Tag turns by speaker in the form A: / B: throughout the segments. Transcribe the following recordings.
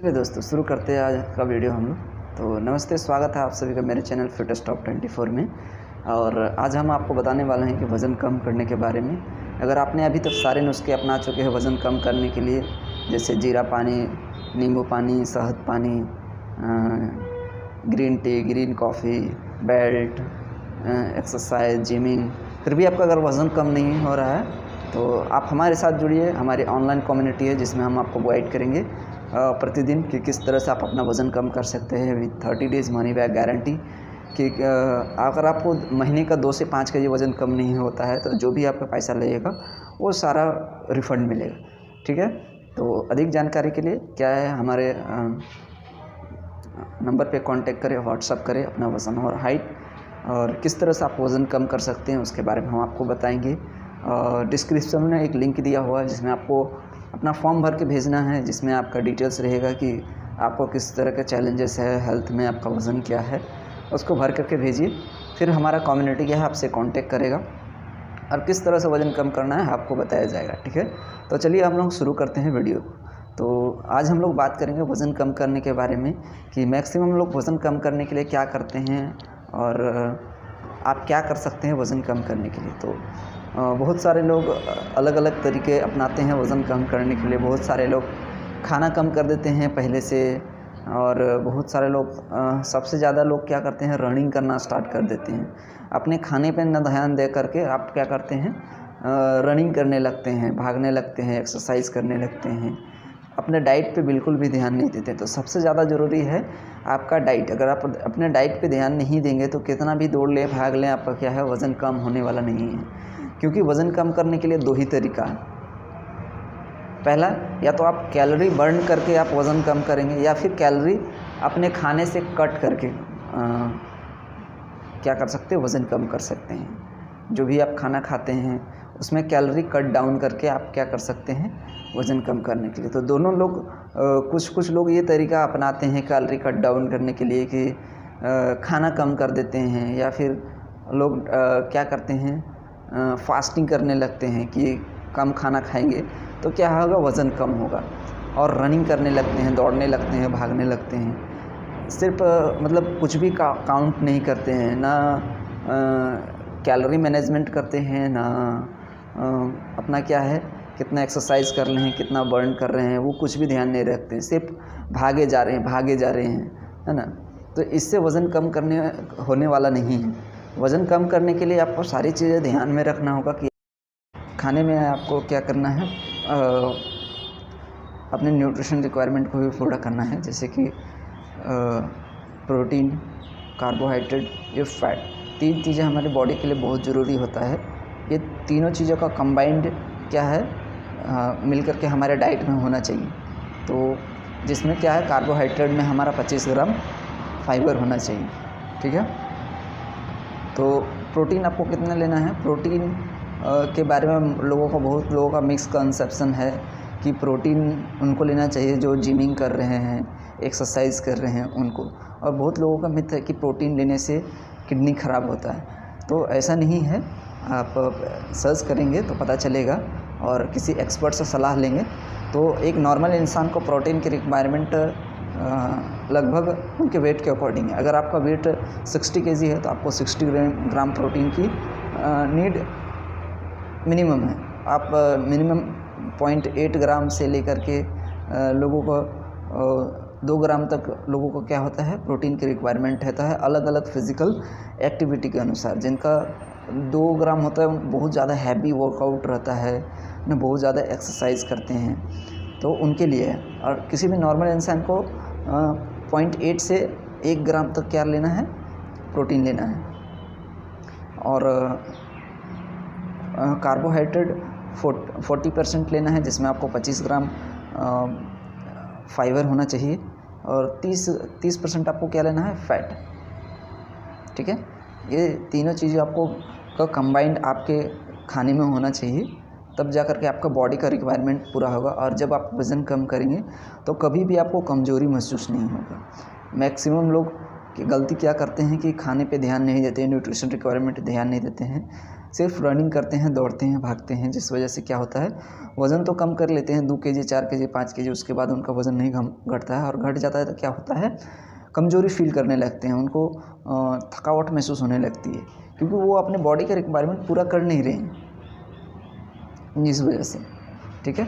A: चलिए दोस्तों शुरू करते हैं आज का वीडियो हम लोग। तो नमस्ते, स्वागत है आप सभी का मेरे चैनल फिटनेस टॉप 24 में। और आज हम आपको बताने वाले हैं कि वज़न कम करने के बारे में। अगर आपने अभी तक सारे नुस्खे अपना चुके हैं वज़न कम करने के लिए, जैसे जीरा पानी, नींबू पानी, शहद पानी, green tea, green coffee, belt, exercise, gymming, फिर भी आपका अगर वज़न कम नहीं हो रहा है तो आप हमारे साथ जुड़िए। हमारी ऑनलाइन कम्युनिटी है जिसमें हम आपको गाइड करेंगे प्रतिदिन कि किस तरह से आप अपना वज़न कम कर सकते हैं with 30 days money back guarantee. कि अगर आपको महीने का 2 से 5 केजी वज़न कम नहीं होता है तो जो भी आपका पैसा लगेगा वो सारा रिफ़ंड मिलेगा। ठीक है, तो अधिक जानकारी के लिए क्या है, हमारे नंबर पे कांटेक्ट करें, व्हाट्सअप करें अपना वज़न और हाइट, और किस तरह से आप वज़न कम कर सकते हैं उसके बारे में हम आपको बताएंगे। डिस्क्रिप्शन में एक लिंक दिया हुआ है जिसमें आपको अपना फॉर्म भर के भेजना है, जिसमें आपका डिटेल्स रहेगा कि आपको किस तरह के चैलेंजेस है हेल्थ में, आपका वज़न क्या है, उसको भर करके भेजिए। फिर हमारा कम्युनिटी क्या है आपसे कांटेक्ट करेगा और किस तरह से वज़न कम करना है आपको बताया जाएगा। ठीक है, तो चलिए हम लोग शुरू करते हैं वीडियो को। तो आज हम लोग बात करेंगे वज़न कम करने के बारे में कि मैक्सिमम लोग वज़न कम करने के लिए क्या करते हैं और आप क्या कर सकते हैं वज़न कम करने के लिए। तो बहुत सारे लोग अलग अलग तरीके अपनाते हैं वज़न कम करने के लिए। बहुत सारे लोग खाना कम कर देते हैं पहले से, और बहुत सारे लोग सबसे ज़्यादा लोग क्या करते हैं, रनिंग करना स्टार्ट कर देते हैं। अपने खाने पे न ध्यान दे करके आप क्या करते हैं, रनिंग करने लगते हैं, भागने लगते हैं, एक्सरसाइज करने लगते हैं, अपने डाइट पे बिल्कुल भी ध्यान नहीं देते। तो सबसे ज़्यादा ज़रूरी है आपका डाइट। अगर आप अपने डाइट पे ध्यान नहीं देंगे तो कितना भी दौड़ लें, भाग लें, आपका क्या है वज़न कम होने वाला नहीं है। क्योंकि वज़न कम करने के लिए 2 ही तरीका है। पहला, या तो आप कैलोरी बर्न करके आप वज़न कम करेंगे, या फिर कैलोरी अपने खाने से कट करके क्या कर सकते हैं, वज़न कम कर सकते हैं। जो भी आप खाना खाते हैं उसमें कैलोरी कट डाउन करके आप क्या कर सकते हैं, वज़न कम करने के लिए। तो दोनों लोग कुछ लोग ये तरीका अपनाते हैं कैलोरी कट डाउन करने के लिए कि खाना कम कर देते हैं, या फिर लोग क्या करते हैं, फास्टिंग करने लगते हैं कि कम खाना खाएंगे तो क्या होगा, वज़न कम होगा, और रनिंग करने लगते हैं, दौड़ने लगते हैं, भागने लगते हैं। सिर्फ मतलब कुछ भी काउंट नहीं करते हैं, ना कैलोरी मैनेजमेंट करते हैं, ना अपना क्या है कितना एक्सरसाइज कर रहे हैं, कितना बर्न कर रहे हैं, वो कुछ भी ध्यान नहीं रखते हैं। सिर्फ भागे जा रहे हैं, है ना। तो इससे वज़न कम करने होने वाला नहीं है। वज़न कम करने के लिए आपको सारी चीज़ें ध्यान में रखना होगा कि खाने में आपको क्या करना है, अपने न्यूट्रिशन रिक्वायरमेंट को भी पूरा करना है, जैसे कि प्रोटीन, कार्बोहाइड्रेट, ये फैट, 3 चीज़ें हमारे बॉडी के लिए बहुत ज़रूरी होता है। ये तीनों चीज़ों का कंबाइंड क्या है, मिलकर के हमारे डाइट में होना चाहिए। तो जिसमें क्या है, कार्बोहाइड्रेट में हमारा 25 ग्राम फाइबर होना चाहिए। ठीक है, तो प्रोटीन आपको कितना लेना है। प्रोटीन के बारे में बहुत लोगों का मिक्स कंसेप्शन है कि प्रोटीन उनको लेना चाहिए जो जिमिंग कर रहे हैं, एक्सरसाइज कर रहे हैं उनको, और बहुत लोगों का मिथ है कि प्रोटीन लेने से किडनी ख़राब होता है। तो ऐसा नहीं है, आप सर्च करेंगे तो पता चलेगा, और किसी एक्सपर्ट से सलाह लेंगे तो एक नॉर्मल इंसान को प्रोटीन की रिक्वायरमेंट लगभग उनके वेट के अकॉर्डिंग है। अगर आपका वेट 60 केजी है तो आपको 60 ग्राम प्रोटीन की नीड मिनिमम है। आप मिनिमम 0.8 ग्राम से लेकर के लोगों को 2 ग्राम तक लोगों को क्या होता है, प्रोटीन की रिक्वायरमेंट रहता है, अलग अलग फिज़िकल एक्टिविटी के अनुसार। जिनका 2 ग्राम होता है बहुत ज़्यादा हैवी वर्कआउट रहता है ना, बहुत ज़्यादा एक्सरसाइज करते हैं, तो उनके लिए है। और किसी भी नॉर्मल इंसान को 0.8 से 1 ग्राम तक क्या लेना है, प्रोटीन लेना है। और कार्बोहाइड्रेट 40% लेना है, जिसमें आपको 25 ग्राम फाइबर होना चाहिए, और 30% आपको क्या लेना है, फैट। ठीक है, ये तीनों चीज़ें आपको का कंबाइंड आपके खाने में होना चाहिए, तब जा कर के आपका बॉडी का रिक्वायरमेंट पूरा होगा। और जब आप वज़न कम करेंगे तो कभी भी आपको कमज़ोरी महसूस नहीं होगा। मैक्सिमम लोग कि गलती क्या करते हैं कि खाने पे ध्यान नहीं देते हैं, न्यूट्रिशन रिक्वायरमेंट ध्यान नहीं देते हैं, सिर्फ रनिंग करते हैं, दौड़ते हैं, भागते हैं, जिस वजह से क्या होता है वज़न तो कम कर लेते हैं 2 केजी 4 केजी 5 केजी, उसके बाद उनका वज़न नहीं घटता है, और घट जाता है तो क्या होता है कमज़ोरी फील करने लगते हैं, उनको थकावट महसूस होने लगती है, क्योंकि वो अपने बॉडी का रिक्वायरमेंट पूरा कर नहीं रहे हैं इस वजह से। ठीक है,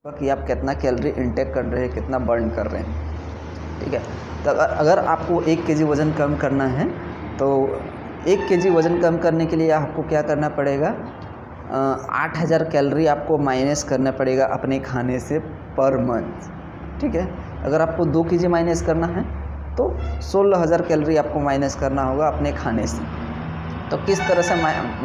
A: कि आप कितना कैलोरी इंटेक कर रहे हैं, कितना बर्न कर रहे हैं। ठीक है, तो अगर आपको 1 केजी वज़न कम करना है तो 1 केजी वज़न कम करने के लिए आपको क्या करना पड़ेगा, 8000 कैलोरी आपको माइनस करना पड़ेगा अपने खाने से पर मंथ। ठीक है, अगर आपको 2 केजी माइनस करना है तो 16000 कैलोरी आपको माइनस करना होगा अपने खाने से। तो किस तरह से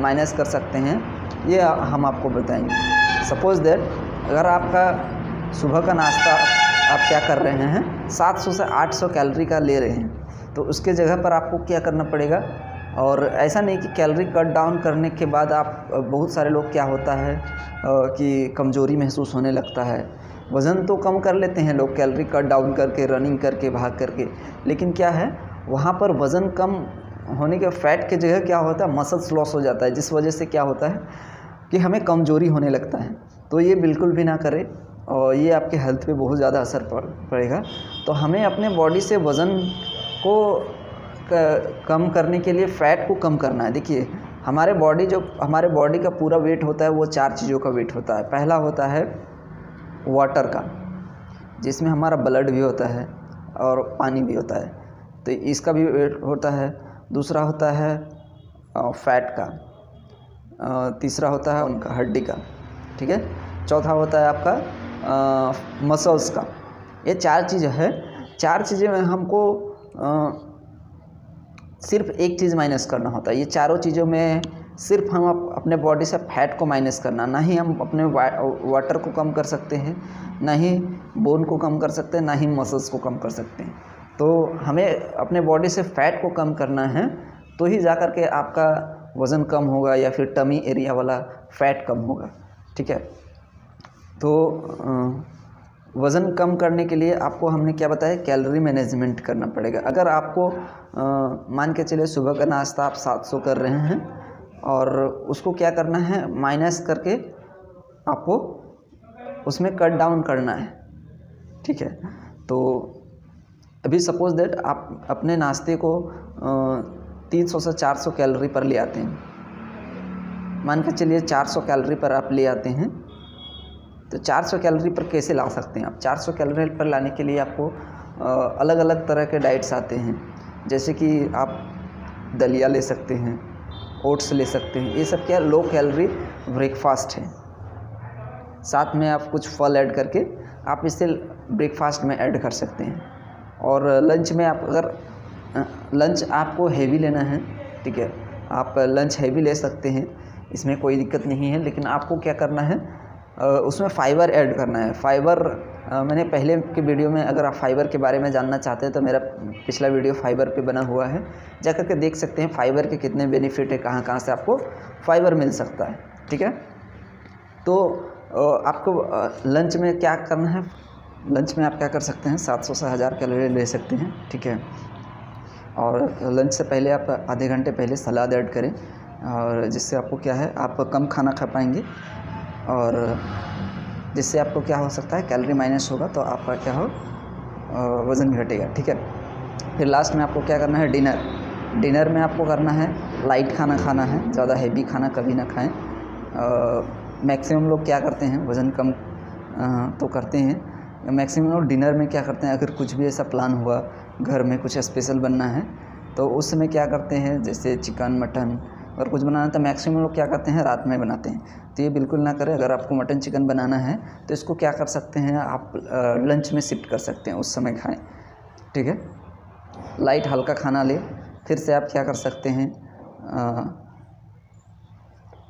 A: माइनस कर सकते हैं ये हम आपको बताएंगे। सपोज़ दैट अगर आपका सुबह का नाश्ता आप क्या कर रहे हैं 700 से 800 कैलोरी का ले रहे हैं, तो उसके जगह पर आपको क्या करना पड़ेगा, और ऐसा नहीं कि कैलोरी कट डाउन करने के बाद आप, बहुत सारे लोग क्या होता है कि कमज़ोरी महसूस होने लगता है, वज़न तो कम कर लेते हैं लोग कैलोरी कट डाउन करके, रनिंग करके, भाग करके, लेकिन क्या है वहाँ पर वज़न कम होने के फैट की जगह क्या होता है मसल्स लॉस हो जाता है, जिस वजह से क्या होता है कि हमें कमज़ोरी होने लगता है। तो ये बिल्कुल भी ना करें, और ये आपके हेल्थ पे बहुत ज़्यादा असर पड़ेगा। तो हमें अपने बॉडी से वज़न को कम करने के लिए फ़ैट को कम करना है। देखिए हमारे बॉडी का पूरा वेट होता है वो 4 चीज़ों का वेट होता है। पहला होता है वाटर का, जिसमें हमारा ब्लड भी होता है और पानी भी होता है, तो इसका भी वेट होता है। दूसरा होता है फैट का, तीसरा होता है उनका हड्डी का। ठीक है, चौथा होता है आपका मसल्स का। ये 4 चीज़ है। 4 चीज़ें में हमको सिर्फ एक चीज़ माइनस करना होता है। ये चारों चीज़ों में सिर्फ हम अपने बॉडी से फैट को माइनस करना, ना ही हम अपने वाटर को कम कर सकते हैं, ना ही बोन को कम कर सकते हैं, ना ही मसल्स को कम कर सकते हैं। तो हमें अपने बॉडी से फ़ैट को कम करना है, तो ही जा कर के आपका वज़न कम होगा या फिर टमी एरिया वाला फ़ैट कम होगा। ठीक है, तो वज़न कम करने के लिए आपको हमने क्या बताया, कैलोरी मैनेजमेंट करना पड़ेगा। अगर आपको मान के चलिए सुबह का नाश्ता आप 700 कर रहे हैं और उसको क्या करना है माइनस करके आपको उसमें कट डाउन करना है। ठीक है, तो अभी सपोज़ दैट आप अपने नाश्ते को 300 से 400 कैलोरी पर ले आते हैं। मान के चलिए 400 कैलोरी पर आप ले आते हैं, तो 400 कैलोरी पर कैसे ला सकते हैं आप? 400 कैलोरी पर लाने के लिए आपको अलग अलग तरह के डाइट्स आते हैं, जैसे कि आप दलिया ले सकते हैं, ओट्स ले सकते हैं। ये सब क्या लो कैलोरी ब्रेकफास्ट है। साथ में आप कुछ फल ऐड करके आप इसे ब्रेकफास्ट में ऐड कर सकते हैं। और लंच में आप अगर लंच आपको हेवी लेना है, ठीक है, आप लंच हेवी ले सकते हैं, इसमें कोई दिक्कत नहीं है। लेकिन आपको क्या करना है उसमें फ़ाइबर ऐड करना है। फ़ाइबर मैंने पहले के वीडियो में, अगर आप फ़ाइबर के बारे में जानना चाहते हैं तो मेरा पिछला वीडियो फ़ाइबर पे बना हुआ है, जा कर के देख सकते हैं फ़ाइबर के कितने बेनिफिट है, कहाँ कहाँ से आपको फ़ाइबर मिल सकता है। ठीक है, तो आपको लंच में क्या करना है, लंच में आप क्या कर सकते हैं 700 से 1000 कैलोरी ले सकते हैं। ठीक है, और लंच से पहले आप आधे घंटे पहले सलाद ऐड करें, और जिससे आपको क्या है आप कम खाना खा पाएंगे, और जिससे आपको क्या हो सकता है कैलोरी माइनस होगा, तो आपका क्या हो वज़न घटेगा। ठीक है, फिर लास्ट में आपको क्या करना है डिनर में आपको करना है लाइट खाना खाना है, ज़्यादा हैवी खाना कभी ना खाएं। मैक्सिमम लोग क्या करते हैं वज़न कम तो करते हैं, मैक्सिमम लोग डिनर में क्या करते हैं, अगर कुछ भी ऐसा प्लान हुआ घर में कुछ स्पेशल बनना है तो उस समय क्या करते हैं, जैसे चिकन मटन और कुछ बनाना, तो मैक्सिमम लोग क्या करते हैं रात में बनाते हैं। तो ये बिल्कुल ना करें। अगर आपको मटन चिकन बनाना है तो इसको क्या कर सकते हैं आप लंच में शिफ्ट कर सकते हैं, उस समय खाएं। ठीक है, लाइट हल्का खाना लें। फिर से आप क्या कर सकते हैं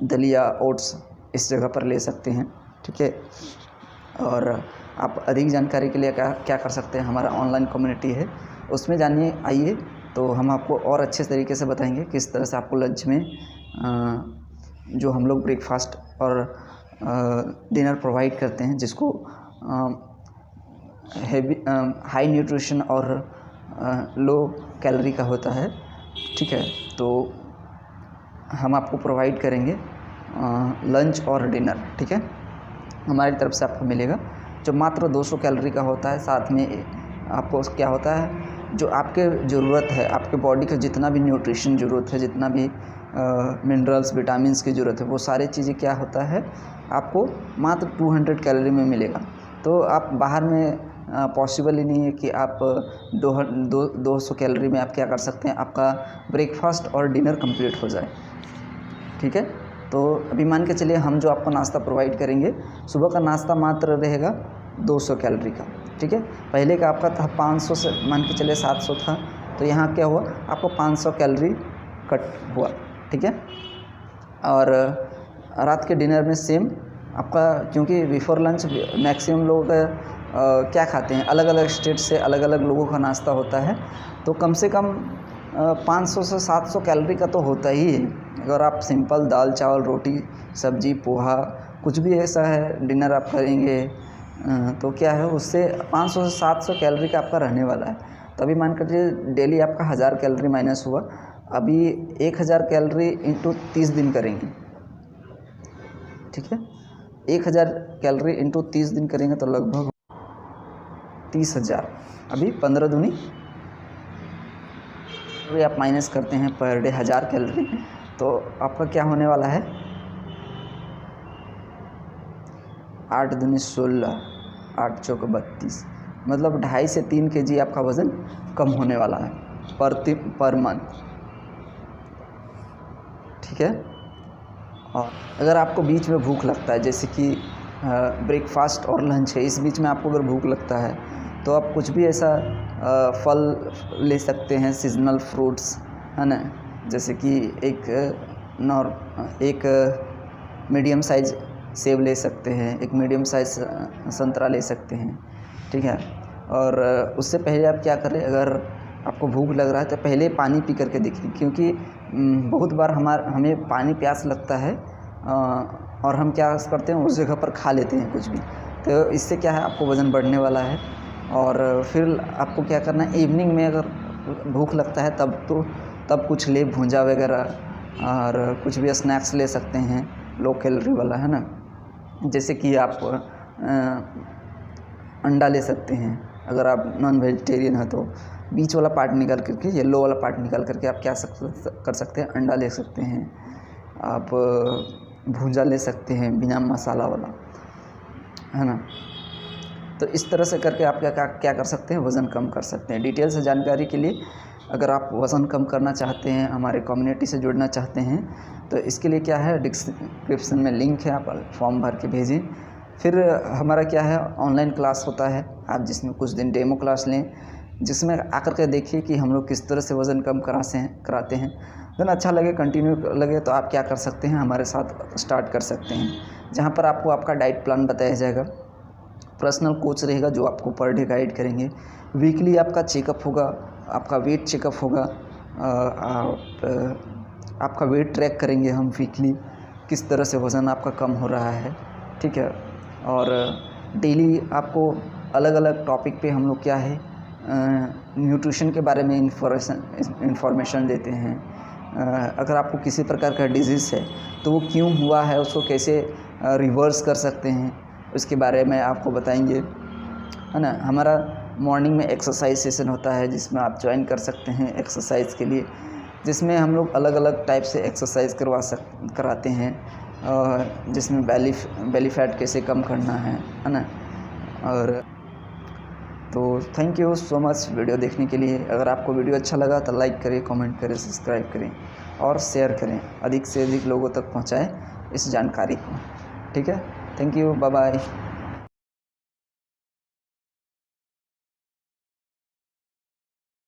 A: दलिया ओट्स इस जगह पर ले सकते हैं। ठीक है, और आप अधिक जानकारी के लिए क्या कर सकते हैं, हमारा ऑनलाइन कम्युनिटी है, उसमें जानिए, आइए, तो हम आपको और अच्छे तरीके से बताएंगे किस तरह से आपको लंच में जो हम लोग ब्रेकफास्ट और डिनर प्रोवाइड करते हैं, जिसको हेवी हाई न्यूट्रिशन और लो कैलोरी का होता है, ठीक है। तो हम आपको प्रोवाइड करेंगे लंच और डिनर, ठीक है, हमारी तरफ से आपको मिलेगा, जो मात्र 200 कैलोरी का होता है। साथ में आपको क्या होता है, जो आपके ज़रूरत है, आपके बॉडी का जितना भी न्यूट्रिशन ज़रूरत है, जितना भी मिनरल्स विटामिन्स की ज़रूरत है, वो सारी चीज़ें क्या होता है आपको मात्र 200 कैलोरी में मिलेगा। तो आप बाहर में पॉसिबल ही नहीं है कि आप 200 कैलोरी में आप क्या कर सकते हैं, आपका ब्रेकफास्ट और डिनर कंप्लीट हो जाए, ठीक है। तो अभी मान के चलिए हम जो आपको नाश्ता प्रोवाइड करेंगे, सुबह का नाश्ता मात्र रहेगा 200 कैलोरी का, ठीक है। पहले का आपका था 500 से मान के चलिए 700 था, तो यहाँ क्या हुआ आपको 500 कैलोरी कट हुआ, ठीक है। और रात के डिनर में सेम आपका, क्योंकि बिफोर लंच मैक्सिमम लोग क्या खाते हैं, अलग अलग स्टेट से अलग अलग लोगों का नाश्ता होता है, तो कम से कम 500 से 700 कैलोरी का तो होता ही है। अगर आप सिंपल दाल चावल रोटी सब्जी पोहा कुछ भी ऐसा है डिनर आप करेंगे, तो क्या है उससे 500 से 700 कैलोरी का आपका रहने वाला है। तो अभी मान कर डेली आपका 1000 कैलोरी माइनस हुआ, अभी 1000 कैलोरी इंटू 30 दिन करेंगे, ठीक है। 1000 कैलोरी इंटू 30 दिन करेंगे तो लगभग 30,000। अभी 15 दूनी आप माइनस करते हैं पर डे 1000 कैलोरी, तो आपका क्या होने वाला है 8 दूनी 16, 8 चौक 32, मतलब 2.5 से 3 kg आपका वज़न कम होने वाला है पर मंथ, ठीक है। और अगर आपको बीच में भूख लगता है, जैसे कि ब्रेकफास्ट और लंच है, इस बीच में आपको अगर भूख लगता है तो आप कुछ भी ऐसा फल ले सकते हैं, सीजनल फ्रूट्स, है ना, जैसे कि एक मीडियम साइज़ सेब ले सकते हैं, एक मीडियम साइज़ संतरा ले सकते हैं, ठीक है। और उससे पहले आप क्या करें, अगर आपको भूख लग रहा है तो पहले पानी पी करके देखिए, क्योंकि बहुत बार हमें पानी प्यास लगता है और हम क्या करते हैं उस जगह पर खा लेते हैं कुछ भी, तो इससे क्या है आपको वज़न बढ़ने वाला है। और फिर आपको क्या करना है, इवनिंग में अगर भूख लगता है तब कुछ ले भूंजा वगैरह और कुछ भी स्नैक्स ले सकते हैं लो कैलोरी वाला, है ना, जैसे कि आप अंडा ले सकते हैं। अगर आप नॉन वेजिटेरियन हैं तो बीच वाला पार्ट निकाल करके, येलो वाला पार्ट निकाल करके आप क्या कर सकते हैं, अंडा ले सकते हैं, आप भूंजा ले सकते हैं बिना मसाला वाला, है ना। तो इस तरह से करके आप क्या कर सकते हैं, वज़न कम कर सकते हैं। डिटेल से जानकारी के लिए अगर आप वज़न कम करना चाहते हैं, हमारे कम्युनिटी से जुड़ना चाहते हैं, तो इसके लिए क्या है, डिस्क्रिप्शन में लिंक है, आप फॉर्म भर के भेजें। फिर हमारा क्या है, ऑनलाइन क्लास होता है, आप जिसमें कुछ दिन डेमो क्लास लें, जिसमें आकर के देखिए कि हम लोग किस तरह से वज़न कम कराते हैं। देन अच्छा लगे, कंटिन्यू लगे तो आप क्या कर सकते हैं, हमारे साथ स्टार्ट कर सकते हैं, जहाँ पर आपको आपका डाइट प्लान बताया जाएगा, पर्सनल कोच रहेगा जो आपको पर डे गाइड करेंगे, वीकली आपका चेकअप होगा, आपका वेट चेकअप होगा, आपका वेट ट्रैक करेंगे हम वीकली, किस तरह से वज़न आपका कम हो रहा है, ठीक है। और डेली आपको अलग अलग टॉपिक पे हम लोग क्या है न्यूट्रिशन के बारे में इंफॉर्मेशन देते हैं। अगर आपको किसी प्रकार का डिजीज़ है तो वो क्यों हुआ है, उसको कैसे रिवर्स कर सकते हैं, उसके बारे में आपको बताएंगे, है ना। हमारा मॉर्निंग में एक्सरसाइज सेशन होता है जिसमें आप ज्वाइन कर सकते हैं एक्सरसाइज के लिए, जिसमें हम लोग अलग अलग टाइप से एक्सरसाइज कराते हैं, जिसमें बेली फैट कैसे कम करना है ना। और तो thank you so much video देखने के लिए। अगर आपको वीडियो अच्छा लगा तो लाइक करें, कमेंट करें, सब्सक्राइब करें और शेयर करें, अधिक से अधिक लोगों तक पहुंचाएं इस जानकारी को, ठीक है। Thank you, bye bye.